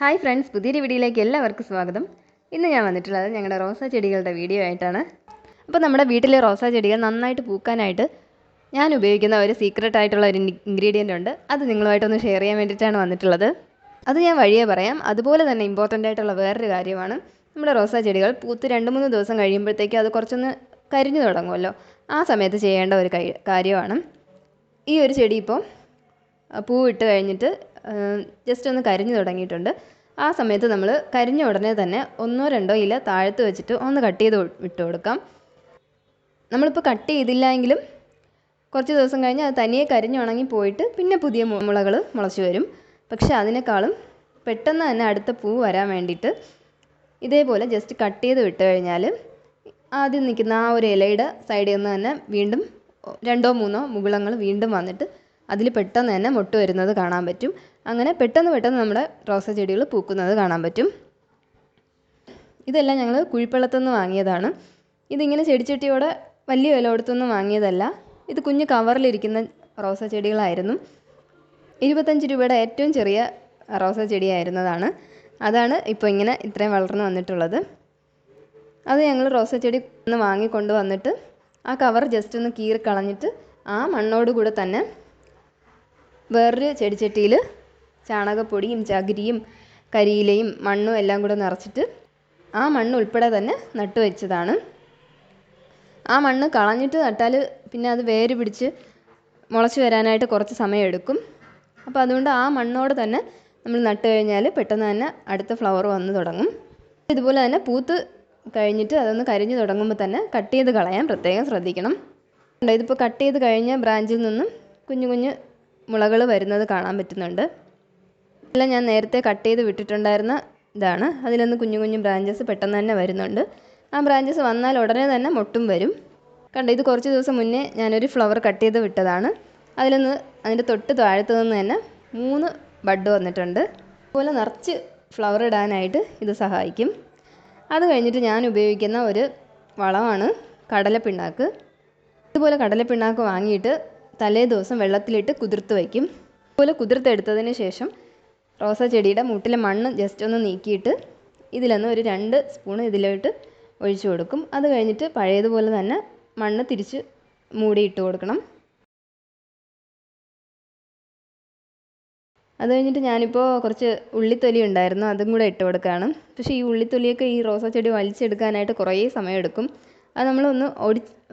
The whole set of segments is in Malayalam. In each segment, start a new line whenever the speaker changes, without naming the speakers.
ഹായ് ഫ്രണ്ട്സ്, പുതിയൊരു വീഡിയോയിലേക്ക് എല്ലാവർക്കും സ്വാഗതം. ഇന്ന് ഞാൻ വന്നിട്ടുള്ളത് ഞങ്ങളുടെ റോസാ ചെടികളുടെ വീഡിയോ ആയിട്ടാണ്. അപ്പോൾ നമ്മുടെ വീട്ടിലെ റോസാ ചെടികൾ നന്നായിട്ട് പൂക്കാനായിട്ട് ഞാൻ ഉപയോഗിക്കുന്ന ഒരു സീക്രട്ട് ആയിട്ടുള്ള ഒരു ഇൻഗ്രീഡിയൻ്റ് ഉണ്ട്. അത് നിങ്ങളുമായിട്ടൊന്ന് ഷെയർ ചെയ്യാൻ വേണ്ടിയിട്ടാണ് വന്നിട്ടുള്ളത്. അത് ഞാൻ വഴിയേ പറയാം. അതുപോലെ തന്നെ ഇമ്പോർട്ടൻ്റ് ആയിട്ടുള്ള വേറൊരു കാര്യമാണ്, നമ്മുടെ റോസാ ചെടികൾ പൂത്ത് 2-3 ദിവസം കഴിയുമ്പോഴത്തേക്കും അത് കുറച്ചൊന്ന് കരിഞ്ഞു തുടങ്ങുമല്ലോ. ആ സമയത്ത് ചെയ്യേണ്ട ഒരു കാര്യമാണ്. ഈ ഒരു ചെടി ഇപ്പോൾ പൂവിട്ട് കഴിഞ്ഞിട്ട് ജസ്റ്റ് ഒന്ന് കരിഞ്ഞു തുടങ്ങിയിട്ടുണ്ട്. ആ സമയത്ത് നമ്മൾ കരിഞ്ഞ ഉടനെ തന്നെ 1-2 ഇല താഴത്ത് വെച്ചിട്ട് ഒന്ന് കട്ട് ചെയ്ത് വിട്ട് കൊടുക്കാം. നമ്മളിപ്പോൾ കട്ട് ചെയ്തില്ല എങ്കിലും കുറച്ച് ദിവസം കഴിഞ്ഞ് അത് തനിയെ കരിഞ്ഞുണങ്ങി പോയിട്ട് പിന്നെ പുതിയ മുളകൾ മുളച്ചു വരും. പക്ഷേ അതിനേക്കാളും പെട്ടെന്ന് തന്നെ അടുത്ത പൂ വരാൻ വേണ്ടിയിട്ട് ഇതേപോലെ ജസ്റ്റ് കട്ട് ചെയ്ത് വിട്ട് കഴിഞ്ഞാൽ ആദ്യം നിൽക്കുന്ന ആ ഒരു ഇലയുടെ സൈഡിൽ നിന്ന് തന്നെ വീണ്ടും 2-3 മുകുളങ്ങൾ വീണ്ടും വന്നിട്ട് അതിൽ പെട്ടെന്ന് തന്നെ മൊട്ട് വരുന്നത് കാണാൻ പറ്റും. അങ്ങനെ പെട്ടെന്ന് നമ്മുടെ റോസാ ചെടികൾ പൂക്കുന്നത് കാണാൻ പറ്റും. ഇതെല്ലാം ഞങ്ങൾ കുഴിപ്പള്ളത്തുനിന്ന് വാങ്ങിയതാണ്. ഇതിങ്ങനെ ചെടിച്ചട്ടിയോടെ വലിയ വില കൊടുത്തൊന്നും വാങ്ങിയതല്ല. ഇത് കുഞ്ഞ് കവറിലിരിക്കുന്ന റോസാ ചെടികളായിരുന്നു. 25 രൂപയുടെ ഏറ്റവും ചെറിയ റോസാ ചെടിയായിരുന്നതാണ്. അതാണ് ഇപ്പോൾ ഇങ്ങനെ ഇത്രയും വളർന്നു വന്നിട്ടുള്ളത്. അത് ഞങ്ങൾ റോസാ ചെടി ഒന്ന് വാങ്ങിക്കൊണ്ട് വന്നിട്ട് ആ കവർ ജസ്റ്റ് ഒന്ന് കീറി കളഞ്ഞിട്ട് ആ മണ്ണോട് കൂടെ തന്നെ വേറൊരു ചെടിച്ചട്ടിയിൽ ചാണകപ്പൊടിയും ചകിരിയും കരിയിലയും മണ്ണും എല്ലാം കൂടെ നിറച്ചിട്ട് ആ മണ്ണ് ഉൾപ്പെടെ തന്നെ നട്ടു വെച്ചതാണ്. ആ മണ്ണ് കളഞ്ഞിട്ട് നട്ടാൽ പിന്നെ അത് വേര് പിടിച്ച് മുളച്ച് വരാനായിട്ട് കുറച്ച് സമയം എടുക്കും. അപ്പോൾ അതുകൊണ്ട് ആ മണ്ണോട് തന്നെ നമ്മൾ നട്ട് കഴിഞ്ഞാൽ പെട്ടെന്ന് തന്നെ അടുത്ത ഫ്ലവർ വന്ന് തുടങ്ങും. ഇതുപോലെ തന്നെ പൂത്ത് കഴിഞ്ഞിട്ട് അതൊന്ന് കരിഞ്ഞു തുടങ്ങുമ്പോൾ തന്നെ കട്ട് ചെയ്ത് കളയാൻ പ്രത്യേകം ശ്രദ്ധിക്കണം. ഇതിപ്പോൾ കട്ട് ചെയ്ത് കഴിഞ്ഞ ബ്രാഞ്ചിൽ നിന്നും കുഞ്ഞു കുഞ്ഞ് മുളകൾ വരുന്നത് കാണാൻ പറ്റുന്നുണ്ട്. എല്ലാം ഞാൻ നേരത്തെ കട്ട് ചെയ്ത് വിട്ടിട്ടുണ്ടായിരുന്ന ഇതാണ്. അതിലൊന്ന് കുഞ്ഞു കുഞ്ഞു ബ്രാഞ്ചസ് പെട്ടെന്ന് തന്നെ വരുന്നുണ്ട്. ആ ബ്രാഞ്ചസ് വന്നാൽ ഉടനെ തന്നെ മൊട്ടും വരും. ഇത് കുറച്ച് ദിവസം മുന്നേ ഞാനൊരു ഫ്ലവർ കട്ട് ചെയ്ത് വിട്ടതാണ്. അതിലൊന്ന് അതിൻ്റെ തൊട്ട് താഴത്ത് നിന്ന് തന്നെ 3 ബഡ് വന്നിട്ടുണ്ട്. അതുപോലെ നിറച്ച് ഫ്ലവർ ഇടാനായിട്ട് ഇത് സഹായിക്കും. അത് കഴിഞ്ഞിട്ട് ഞാൻ ഉപയോഗിക്കുന്ന ഒരു വളമാണ് കടലപ്പിണ്ണാക്ക്. ഇതുപോലെ കടലപ്പിണ്ണാക്ക് വാങ്ങിയിട്ട് തലേ ദിവസം വെള്ളത്തിലിട്ട് കുതിർത്ത് വയ്ക്കും. അതുപോലെ കുതിർത്തെടുത്തതിന് ശേഷം റോസാ ചെടിയുടെ മൂട്ടിലെ മണ്ണ് ജസ്റ്റ് ഒന്ന് നീക്കിയിട്ട് ഇതിലൊന്ന് ഒരു 2 സ്പൂൺ ഇതിലോട്ട് ഒഴിച്ചു കൊടുക്കും. അത് കഴിഞ്ഞിട്ട് പഴയതുപോലെ തന്നെ മണ്ണ് തിരിച്ച് മൂടിയിട്ട് കൊടുക്കണം. അത് കഴിഞ്ഞിട്ട് ഞാനിപ്പോൾ കുറച്ച് ഉള്ളിത്തൊലി ഉണ്ടായിരുന്നു, അതും കൂടെ ഇട്ട് കൊടുക്കുകയാണ്. പക്ഷേ ഈ ഉള്ളിത്തൊലിയൊക്കെ ഈ റോസാ ചെടി വലിച്ചെടുക്കാനായിട്ട് കുറേ സമയമെടുക്കും. അത് നമ്മളൊന്ന്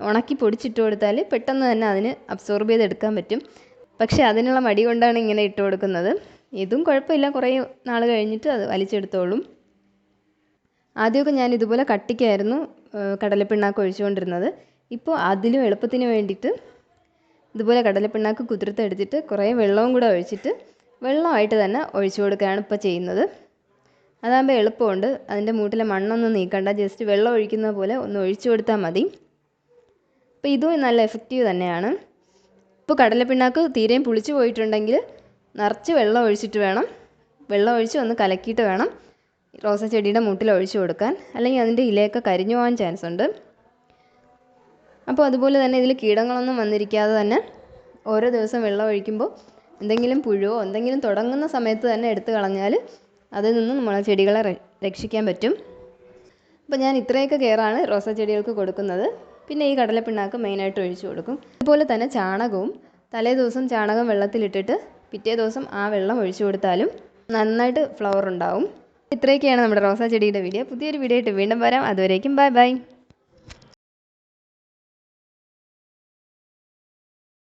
ഉണക്കി പൊടിച്ചിട്ട് കൊടുത്താൽ പെട്ടെന്ന് തന്നെ അതിന് അബ്സോർബ് ചെയ്തെടുക്കാൻ പറ്റും. പക്ഷേ അതിനുള്ള മടി കൊണ്ടാണ് ഇങ്ങനെ ഇട്ട് കൊടുക്കുന്നത്. ഇതും കുഴപ്പമില്ല, കുറേ നാൾ കഴിഞ്ഞിട്ട് അത് വലിച്ചെടുത്തോളും. ആദ്യമൊക്കെ ഞാൻ ഇതുപോലെ കട്ടിക്കായിരുന്നു കടലപ്പിണ്ണാക്ക് ഒഴിച്ചുകൊണ്ടിരുന്നത്. ഇപ്പോൾ അതിലും എളുപ്പത്തിന് വേണ്ടിയിട്ട് ഇതുപോലെ കടലപ്പിണ്ണാക്ക് കുതിർത്തെടുത്തിട്ട് കുറേ വെള്ളവും കൂടെ ഒഴിച്ചിട്ട് വെള്ളമായിട്ട് തന്നെ ഒഴിച്ചു കൊടുക്കുകയാണ് ഇപ്പോൾ ചെയ്യുന്നത്. അതാകുമ്പോൾ എളുപ്പമുണ്ട്. അതിൻ്റെ മൂട്ടിലെ മണ്ണൊന്നും നീക്കണ്ട, ജസ്റ്റ് വെള്ളം ഒഴിക്കുന്ന പോലെ ഒന്ന് ഒഴിച്ചു കൊടുത്താൽ മതി. അപ്പോൾ ഇതും നല്ല എഫക്റ്റീവ് തന്നെയാണ്. ഇപ്പോൾ കടലപ്പിണ്ണാക്ക് തീരെയും പുളിച്ചു പോയിട്ടുണ്ടെങ്കിൽ നിറച്ച് വെള്ളം ഒഴിച്ചിട്ട് വേണം, വെള്ളം ഒഴിച്ച് ഒന്ന് കലക്കിയിട്ട് വേണം റോസാ ചെടിയുടെ മൂട്ടിൽ ഒഴിച്ചു കൊടുക്കാൻ, അല്ലെങ്കിൽ അതിൻ്റെ ഇലയൊക്കെ കരിഞ്ഞു പോകാൻ ചാൻസ് ഉണ്ട്. അപ്പോൾ അതുപോലെ തന്നെ ഇതിൽ കീടങ്ങളൊന്നും വന്നിരിക്കാതെ തന്നെ ഓരോ ദിവസം വെള്ളം ഒഴിക്കുമ്പോൾ എന്തെങ്കിലും പുഴുവോ എന്തെങ്കിലും തുടങ്ങുന്ന സമയത്ത് തന്നെ എടുത്തു കളഞ്ഞാൽ അതിൽ നിന്ന് നമ്മളെ ചെടികളെ രക്ഷിക്കാൻ പറ്റും. അപ്പോൾ ഞാൻ ഇത്രയൊക്കെ കെയറാണ് റോസാ ചെടികൾക്ക് കൊടുക്കുന്നത്. പിന്നെ ഈ കടലപ്പിണ്ണാക്ക് മെയിനായിട്ട് ഒഴിച്ചു കൊടുക്കും. അതുപോലെ തന്നെ ചാണകവും തലേ ദിവസം ചാണകം വെള്ളത്തിലിട്ടിട്ട് പിറ്റേ ദിവസം ആ വെള്ളം ഒഴിച്ചു കൊടുത്താലും നന്നായിട്ട് ഫ്ലവർ ഉണ്ടാവും. ഇത്രയൊക്കെയാണ് നമ്മുടെ റോസാ ചെടിയുടെ വീഡിയോ. പുതിയൊരു വീഡിയോ ആയിട്ട് വീണ്ടും വരാം. അതുവരേക്കും ബൈ ബൈ.